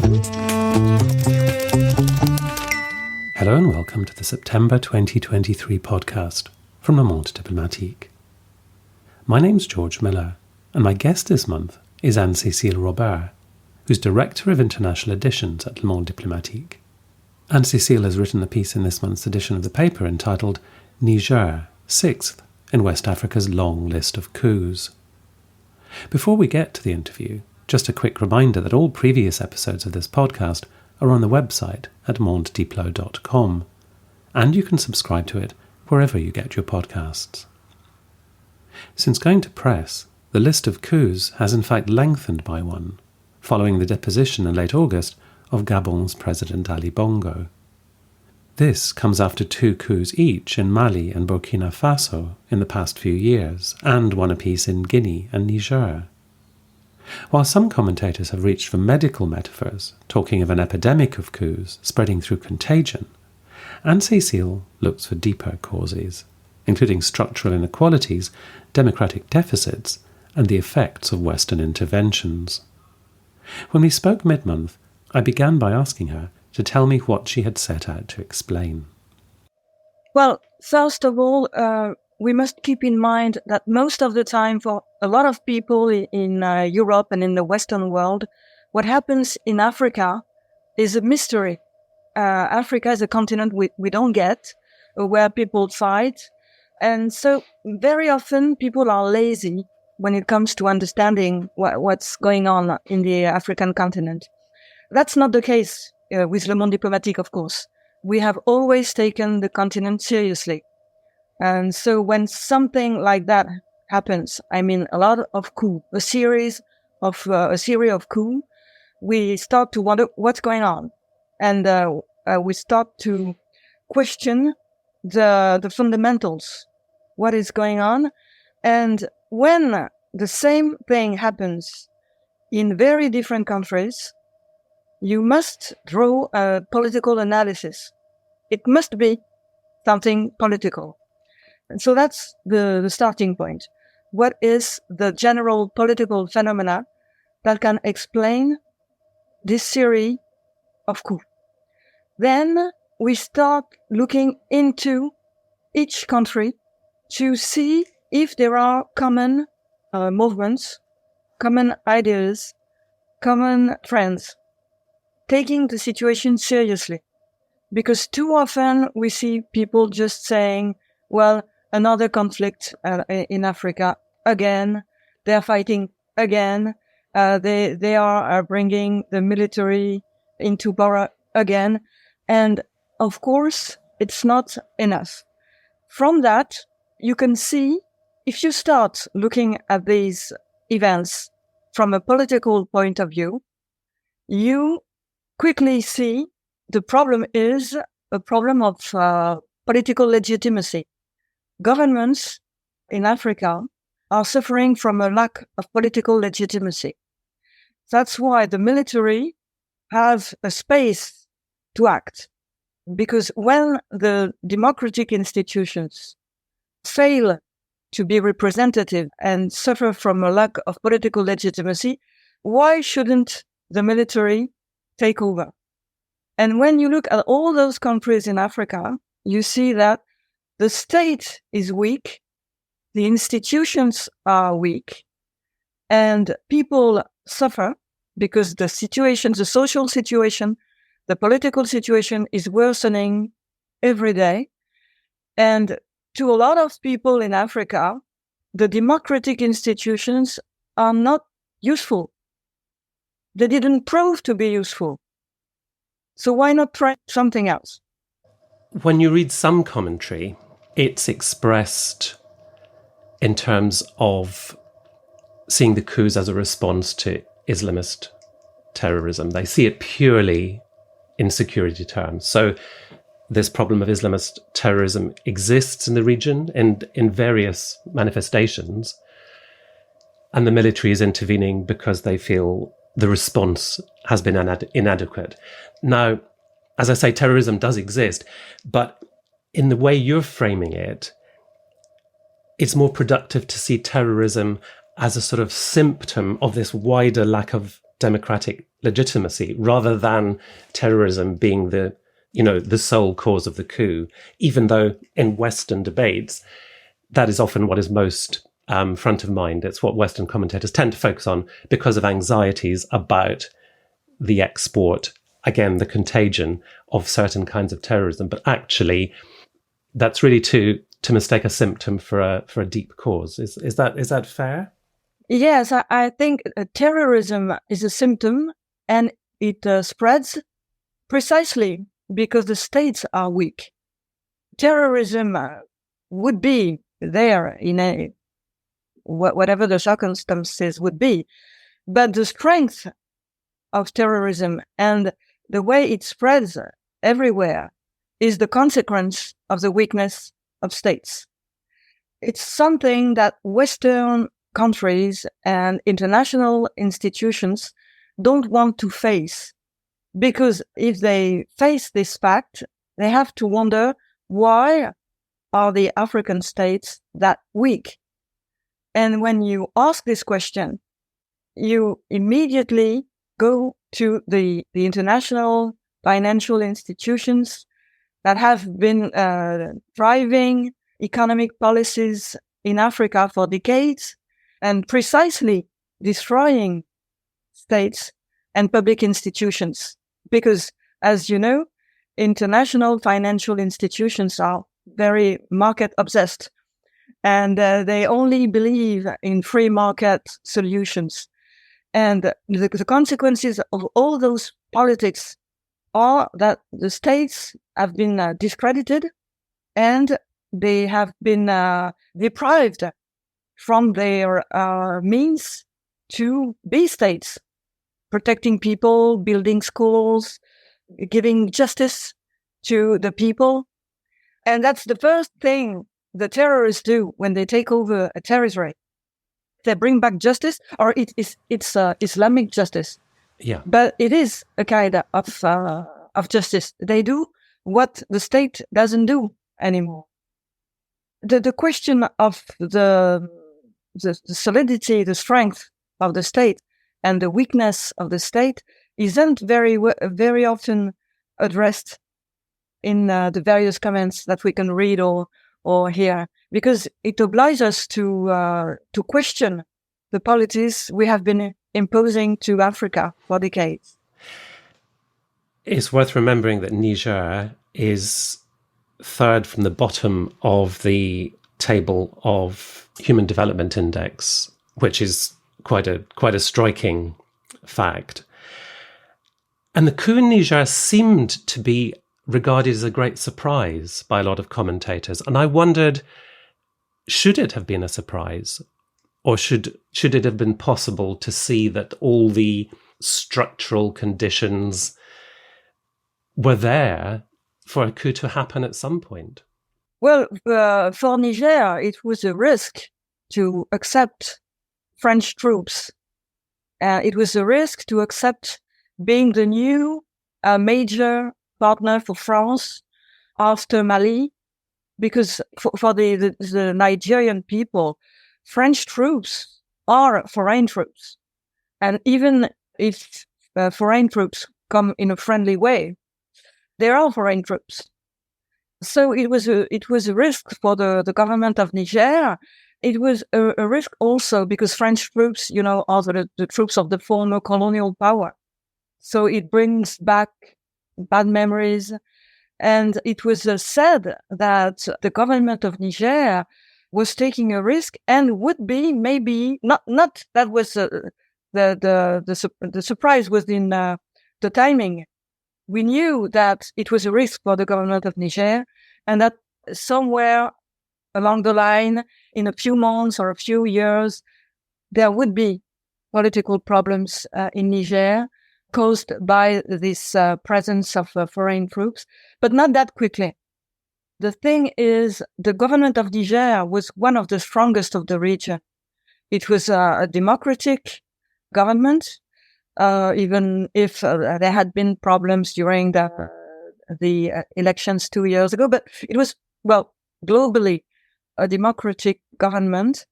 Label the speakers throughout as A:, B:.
A: Hello and welcome to the September 2023 podcast from the Monde diplomatique. My name's George Miller, and my guest this month is Anne-Cécile Robert, who's Director of International Editions at Monde diplomatique. Anne-Cécile has written a piece in this month's edition of the paper entitled Niger, 6th in West Africa's long list of coups. Before we get to the interview, just a quick reminder that all previous episodes of this podcast are on the website at monddiplo.com, and you can subscribe to it wherever you get your podcasts. Since going to press, the list of coups has in fact lengthened by one, following the deposition in late August of Gabon's President Ali Bongo. This comes after 2 coups each in Mali and Burkina Faso in the past few years, and one apiece in Guinea and Niger. While some commentators have reached for medical metaphors, talking of an epidemic of coups spreading through contagion, Anne-Cécile looks for deeper causes, including structural inequalities, democratic deficits, and the effects of Western interventions. When we spoke mid-month, I began by asking her to tell me what she had set out to explain.
B: Well, first of all, we must keep in mind that most of the time for a lot of people in Europe and in the Western world, what happens in Africa is a mystery. Africa is a continent we don't get, where people fight. And so very often people are lazy when it comes to understanding what's going on in the African continent. That's not the case with Le Monde diplomatique, of course. We have always taken the continent seriously. And so when something like that happens, I mean a lot of coups, a series of coups, we start to wonder what's going on. And we start to question the fundamentals, what is going on. And when the same thing happens in very different countries, you must draw a political analysis. It must be something political. And so that's the starting point. What is the general political phenomena that can explain this series of coups? Then we start looking into each country to see if there are common movements, common ideas, common trends, taking the situation seriously. Because too often we see people just saying, well, another conflict in Africa again, they're fighting again, they are bringing the military into power again. And of course, it's not enough. From that, you can see, if you start looking at these events from a political point of view, you quickly see the problem is a problem of political legitimacy. Governments in Africa are suffering from a lack of political legitimacy. That's why the military has a space to act. Because when the democratic institutions fail to be representative and suffer from a lack of political legitimacy, why shouldn't the military take over? And when you look at all those countries in Africa, you see that the state is weak, the institutions are weak, and people suffer because the situation, the social situation, the political situation is worsening every day. And to a lot of people in Africa, the democratic institutions are not useful. They didn't prove to be useful. So why not try something else?
A: When you read some commentary, it's expressed in terms of seeing the coups as a response to Islamist terrorism. They see it purely in security terms. So this problem of Islamist terrorism exists in the region and in various manifestations, and the military is intervening because they feel the response has been inadequate. Now, as I say, terrorism does exist, but in the way you're framing it, it's more productive to see terrorism as a sort of symptom of this wider lack of democratic legitimacy rather than terrorism being the sole cause of the coup, even though in Western debates, that is often what is most front of mind. It's what Western commentators tend to focus on because of anxieties about the export, again, the contagion of certain kinds of terrorism. But actually, that's really to mistake a symptom for a deep cause. Is that fair?
B: Yes, I think terrorism is a symptom, and it spreads precisely because the states are weak. Terrorism would be there in whatever the circumstances would be, but the strength of terrorism and the way it spreads everywhere is the consequence of the weakness of states. It's something that Western countries and international institutions don't want to face, because if they face this fact, they have to wonder, why are the African states that weak? And when you ask this question, you immediately go to the international financial institutions that have been driving economic policies in Africa for decades and precisely destroying states and public institutions. Because, as you know, international financial institutions are very market obsessed, and they only believe in free market solutions. And the consequences of all those politics are that the states have been discredited, and they have been deprived from their means to be states, protecting people, building schools, giving justice to the people. And that's the first thing the terrorists do when they take over a territory. They bring back justice, or it's Islamic justice.
A: Yeah.
B: But it is a kind of justice. They do what the state doesn't do anymore. The question of the solidity, the strength of the state and the weakness of the state isn't very often addressed in the various comments that we can read or hear, because it obliges us to question the policies we have been imposing to Africa for decades.
A: It's worth remembering that Niger is third from the bottom of the table of Human Development Index, which is quite a striking fact. And the coup in Niger seemed to be regarded as a great surprise by a lot of commentators. And I wondered, should it have been a surprise? Or should it have been possible to see that all the structural conditions were there for a coup to happen at some point?
B: Well, for Niger, it was a risk to accept French troops. It was a risk to accept being the new major partner for France after Mali, because for the Nigerian people, French troops are foreign troops. And even if foreign troops come in a friendly way, they are foreign troops. So it was a risk for the government of Niger. It was a risk also because French troops, are the troops of the former colonial power. So it brings back bad memories. And it was said that the government of Niger was taking a risk and would be maybe not that was the surprise was in the timing. We knew that it was a risk for the government of Niger, and that somewhere along the line, in a few months or a few years, there would be political problems in Niger caused by this presence of foreign troops, but not that quickly. The thing is, the government of Niger was one of the strongest of the region. It was a democratic government, even if there had been problems during the elections 2 years ago. But it was, globally a democratic government,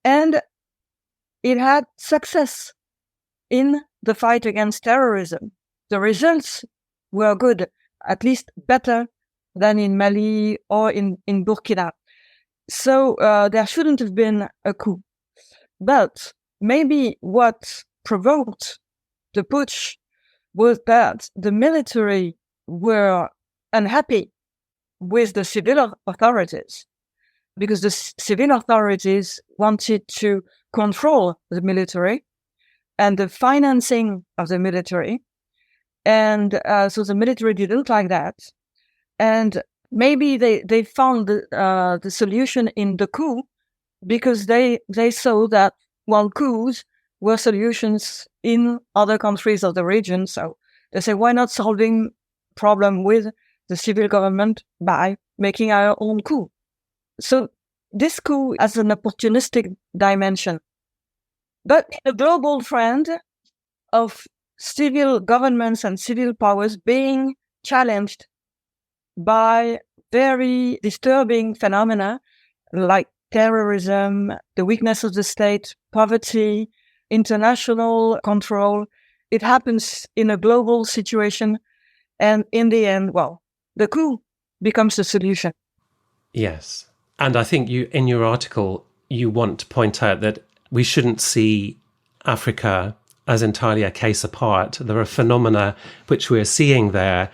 B: and it had success in the fight against terrorism. The results were good, at least better than in Mali or in Burkina. So there shouldn't have been a coup. But maybe what provoked the putsch was that the military were unhappy with the civil authorities, because the civil authorities wanted to control the military and the financing of the military. And so the military didn't like that. And maybe they found the solution in the coup, because they saw that, well, coups were solutions in other countries of the region. So they say, why not solving problem with the civil government by making our own coup? So this coup has an opportunistic dimension. But the global trend of civil governments and civil powers being challenged by very disturbing phenomena like terrorism, the weakness of the state, poverty, international control. It happens in a global situation. And in the end, well, the coup becomes the solution.
A: Yes. And I think you, in your article, you want to point out that we shouldn't see Africa as entirely a case apart. There are phenomena which we're seeing there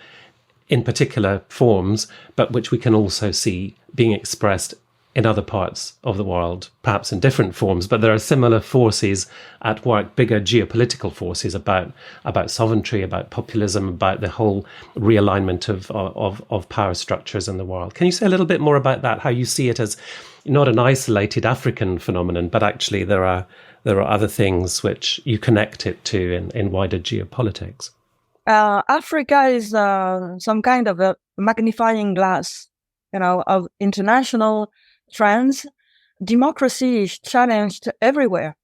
A: in particular forms, but which we can also see being expressed in other parts of the world, perhaps in different forms. But there are similar forces at work, bigger geopolitical forces about sovereignty, about populism, about the whole realignment of power structures in the world. Can you say a little bit more about that, how you see it as not an isolated African phenomenon, but actually there are other things which you connect it to in wider geopolitics?
B: Africa is some kind of a magnifying glass, of international trends. Democracy is challenged everywhere.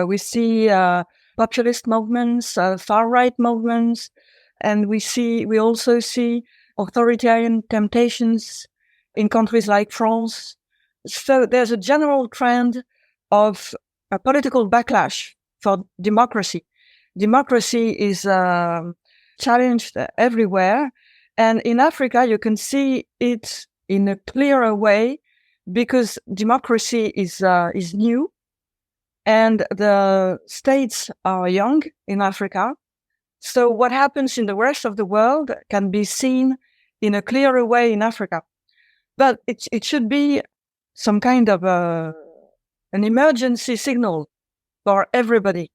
B: We see populist movements, far-right movements, and we also see authoritarian temptations in countries like France. So there's a general trend of a political backlash for democracy. Democracy is challenged everywhere. And in Africa, you can see it in a clearer way because democracy is new and the states are young in Africa. So what happens in the rest of the world can be seen in a clearer way in Africa. But it should be some kind of an emergency signal for everybody.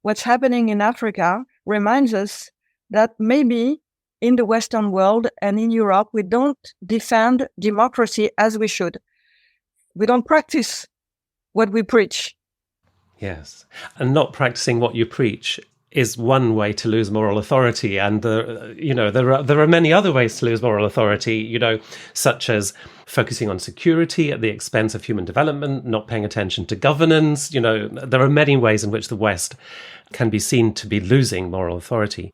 B: What's happening in Africa reminds us that maybe in the Western world and in Europe, we don't defend democracy as we should. We don't practice what we preach.
A: Yes. And not practicing what you preach is one way to lose moral authority. And, there are many other ways to lose moral authority, such as focusing on security at the expense of human development, not paying attention to governance. There are many ways in which the West can be seen to be losing moral authority.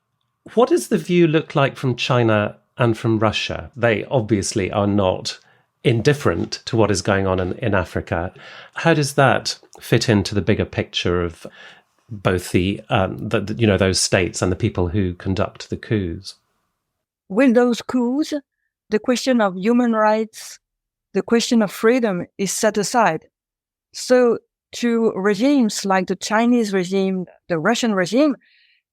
A: What does the view look like from China and from Russia? They obviously are not indifferent to what is going on in Africa. How does that fit into the bigger picture of both those states and the people who conduct the coups?
B: With those coups, the question of human rights, the question of freedom is set aside. So to regimes like the Chinese regime, the Russian regime,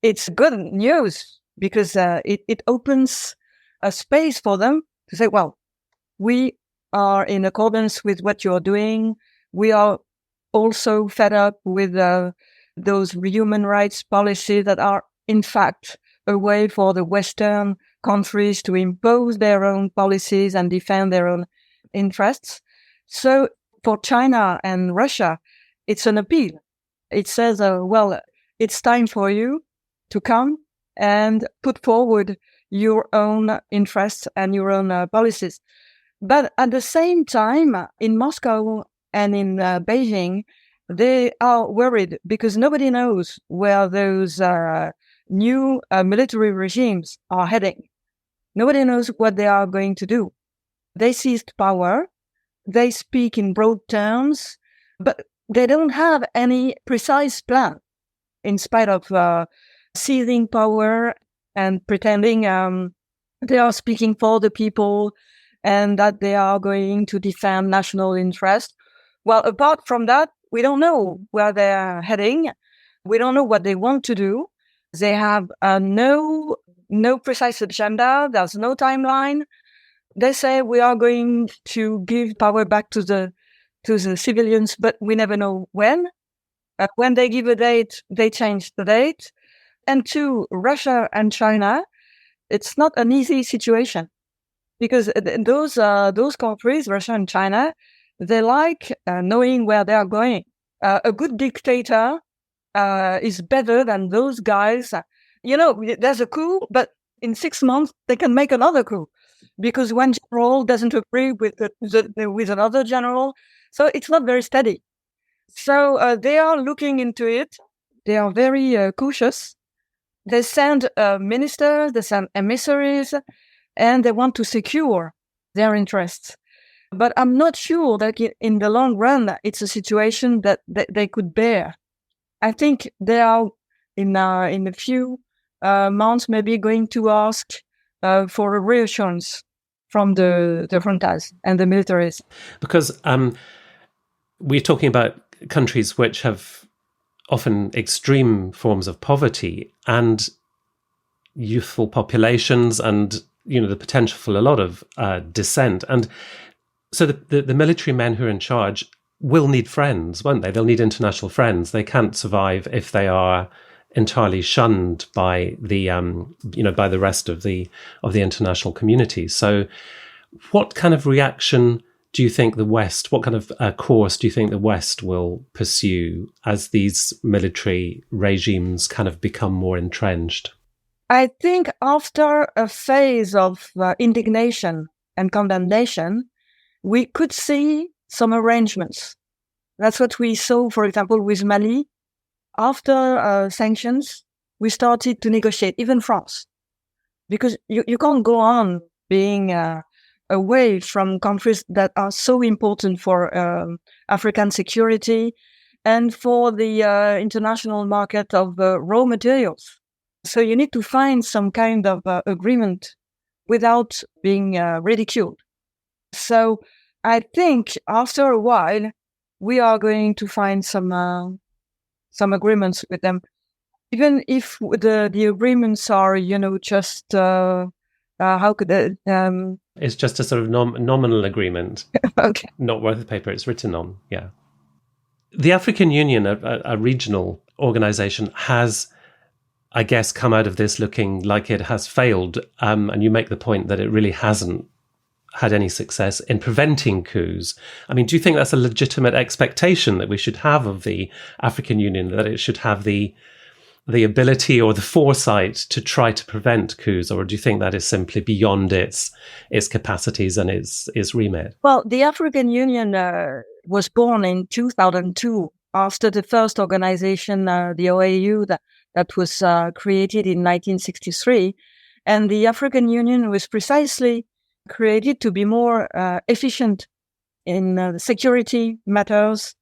B: it's good news because it opens a space for them to say, well, we are in accordance with what you're doing. We are also fed up with those human rights policies that are, in fact, a way for the Western countries to impose their own policies and defend their own interests. So for China and Russia, it's an appeal. It says, it's time for you to come and put forward your own interests and your own policies. But at the same time, in Moscow and in Beijing, they are worried because nobody knows where those new military regimes are heading. Nobody knows what they are going to do. They seized power. They speak in broad terms, but they don't have any precise plan. in spite of seizing power and pretending they are speaking for the people and that they are going to defend national interest. Well, apart from that, we don't know where they're heading. We don't know what they want to do. They have no precise agenda. There's no timeline. They say we are going to give power back to the civilians, but we never know when. When they give a date, they change the date. And to Russia and China, it's not an easy situation because those countries, Russia and China, they like knowing where they are going. A good dictator is better than those guys. There's a coup, but in 6 months they can make another coup because one general doesn't agree with with another general. So it's not very steady. So they are looking into it. They are very cautious. They send ministers, they send emissaries, and they want to secure their interests. But I'm not sure that in the long run, it's a situation that they could bear. I think they are in a few months maybe going to ask for a reassurance from the juntas and the militaries.
A: Because we're talking about countries which have often extreme forms of poverty and youthful populations and, the potential for a lot of dissent. And so the military men who are in charge will need friends, won't they? They'll need international friends. They can't survive if they are entirely shunned by the, by the rest of the international community. So what kind of reaction do you think the West, what kind of course do you think the West will pursue as these military regimes kind of become more entrenched?
B: I think after a phase of indignation and condemnation, we could see some arrangements. That's what we saw, for example, with Mali. After sanctions, we started to negotiate, even France, because you can't go on being away from countries that are so important for African security and for the international market of raw materials. So you need to find some kind of agreement without being ridiculed. So I think after a while, we are going to find some agreements with them, even if the agreements are, just how could
A: it's just a sort of nominal agreement,
B: okay,
A: not worth the paper it's written on. Yeah, the African Union, a regional organization, has, I guess, come out of this looking like it has failed. And you make the point that it really hasn't had any success in preventing coups. I mean, do you think that's a legitimate expectation that we should have of the African Union, that it should have the ability or the foresight to try to prevent coups, or do you think that is simply beyond its capacities and its remit?
B: Well, the African Union was born in 2002 after the first organization, the OAU, that was created in 1963. And the African Union was precisely created to be more efficient in security matters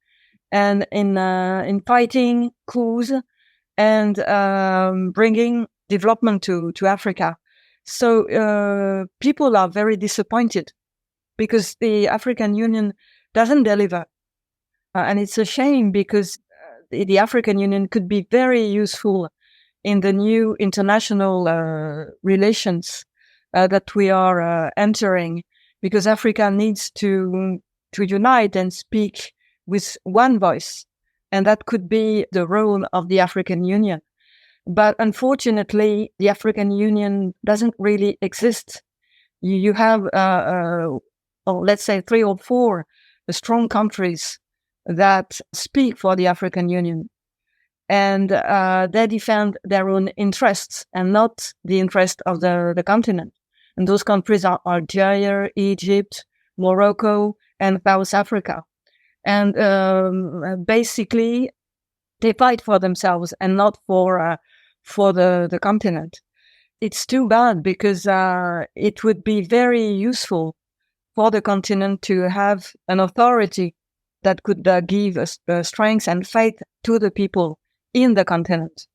B: and in fighting coups and bringing development to Africa. So people are very disappointed because the African Union doesn't deliver. And it's a shame because the African Union could be very useful in the new international relations that we are entering, because Africa needs to unite and speak with one voice. And that could be the role of the African Union. But unfortunately, the African Union doesn't really exist. You have, let's say, 3 or 4 strong countries that speak for the African Union. And they defend their own interests and not the interest of the continent. And those countries are Algeria, Egypt, Morocco, and South Africa. And basically, they fight for themselves and not for the continent. It's too bad because it would be very useful for the continent to have an authority that could give strength and faith to the people in the continent.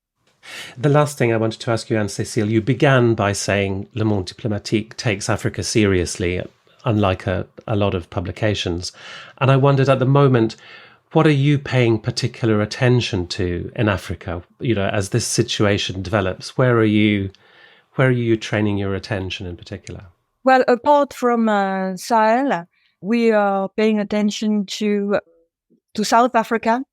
A: The last thing I wanted to ask you, Anne-Cécile, you began by saying Le Monde diplomatique takes Africa seriously, unlike a lot of publications. And I wondered at the moment, what are you paying particular attention to in Africa? As this situation develops, where are you training your attention in particular?
B: Well, apart from Sahel, we are paying attention to South Africa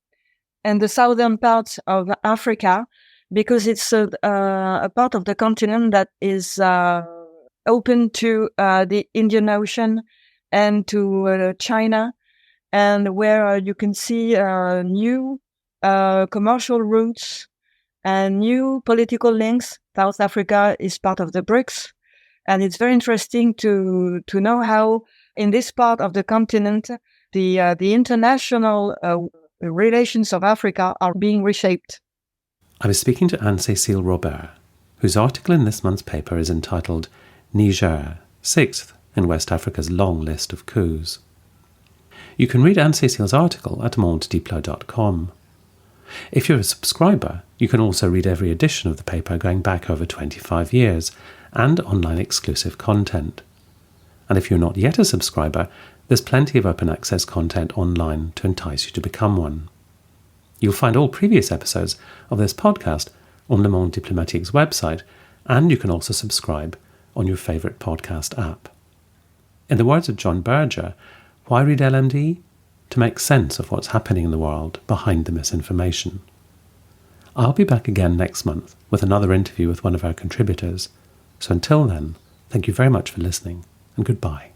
B: and the southern parts of Africa, because it's a part of the continent that is open to the Indian Ocean and to China, and where you can see new commercial routes and new political links. South Africa is part of the BRICS, and it's very interesting to know how in this part of the continent the international relations of Africa are being reshaped.
A: I was speaking to Anne-Cécile Robert, whose article in this month's paper is entitled Niger, 6th in West Africa's long list of coups. You can read Anne-Cécile's article at mondediplo.com. If you're a subscriber, you can also read every edition of the paper going back over 25 years and online exclusive content. And if you're not yet a subscriber, there's plenty of open access content online to entice you to become one. You'll find all previous episodes of this podcast on Le Monde Diplomatique's website, and you can also subscribe on your favourite podcast app. In the words of John Berger, why read LMD? To make sense of what's happening in the world behind the misinformation. I'll be back again next month with another interview with one of our contributors. So until then, thank you very much for listening, and goodbye.